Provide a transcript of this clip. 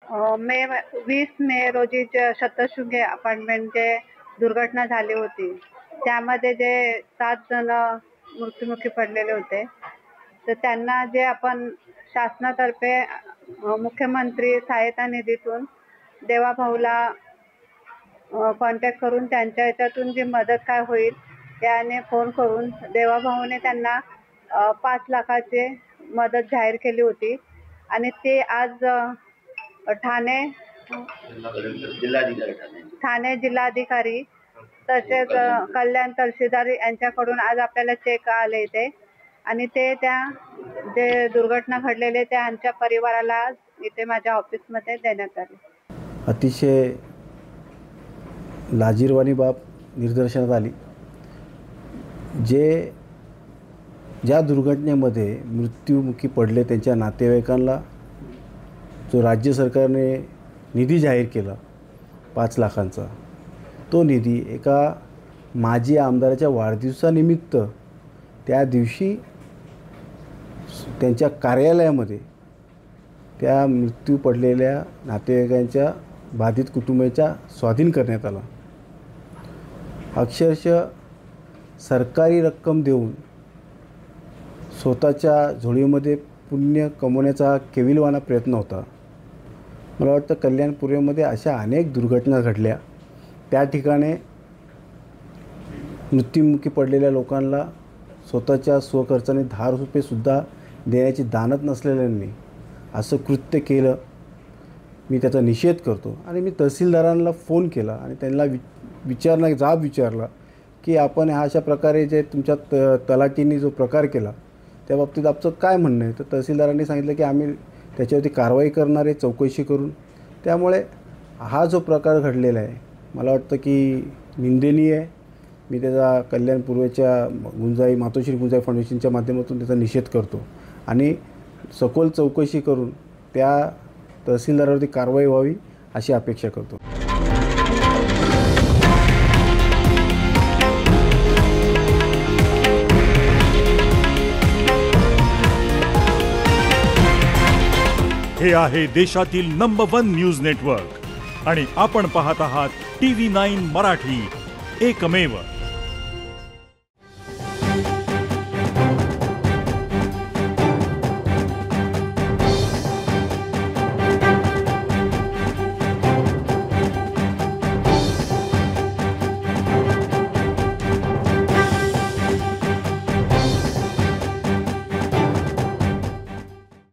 मे 20 मे रोजी शतशृंगी अपार्टमेंट जे दुर्घटना झाली होती, त्यामध्ये जे 7 जण मृत्युमुखी पडलेले होते, तर त्यांना जे आपण शासनातर्फे मुख्यमंत्री सहायता निधीतून देवाभाऊला कॉन्टॅक्ट करून त्यांच्या ह्याच्यातून जी मदत काय होईल त्याने फोन करून देवाभाऊने त्यांना 5 लाखाची मदत जाहीर केली होती. आणि ते आज ठाणे जिल्हाधिकारी तसेच कल्याण तहसीलदार यांच्याकडून आज आपल्याला चेक आले ते, आणि ते त्या जे दुर्घटना घडलेले त्या आमच्या परिवाराला इथे माझ्या ऑफिसमध्ये देण्यात आले. अतिशय लाजिरवाणी बाब निदर्शनास आली. ज्या दुर्घटनेमध्ये मृत्युमुखी पडले त्यांच्या नातेवाईकांना जो राज्य सरकारने निधी जाहीर केला 5 लाखांचा, तो निधी एका माजी आमदाराच्या वाढदिवसानिमित्त त्या दिवशी त्यांच्या कार्यालयामध्ये त्या मृत्यू पडलेल्या नातेवाईकांच्या बाधित कुटुंबाच्या स्वाधीन करण्यात आला. अक्षरशः सरकारी रक्कम देऊन स्वतःच्या झोळीमध्ये पुण्य कमवण्याचा केविलवाणा प्रयत्न होता. मला वाटतं कल्याणपूर्वेमध्ये अशा अनेक दुर्घटना घडल्या. त्या ठिकाणी मृत्युमुखी पडलेल्या लोकांना स्वतःच्या स्वखर्चाने 10 रुपयेसुद्धा देण्याची दानत नसलेल्यांनी असं कृत्य केलं. मी त्याचा निषेध करतो आणि मी तहसीलदारांना फोन केला आणि त्यांना जाब विचारला की आपण अशा प्रकारे जे तुमच्या तलाठींनी जो प्रकार केला त्या बाबतीत आपलं काय म्हणणं आहे. तर तहसीलदारांनी सांगितलं की आम्ही त्याच्यावरती कारवाई करणार आहे चौकशी करून. त्यामुळे हा जो प्रकार घडलेला आहे मला वाटतं की निंदनीय आहे. मी त्याचा कल्याण पूर्वेच्या मातोश्री गुंजाई फाउंडेशनच्या माध्यमातून त्याचा निषेध करतो आणि सखोल चौकशी करून त्या तहसीलदारावरती कारवाई व्हावी अशी अपेक्षा करतो. हे आहे देशातील नंबर 1 न्यूज नेटवर्क आणि आपण पाहत आहात TV9 मराठी, एकमेव.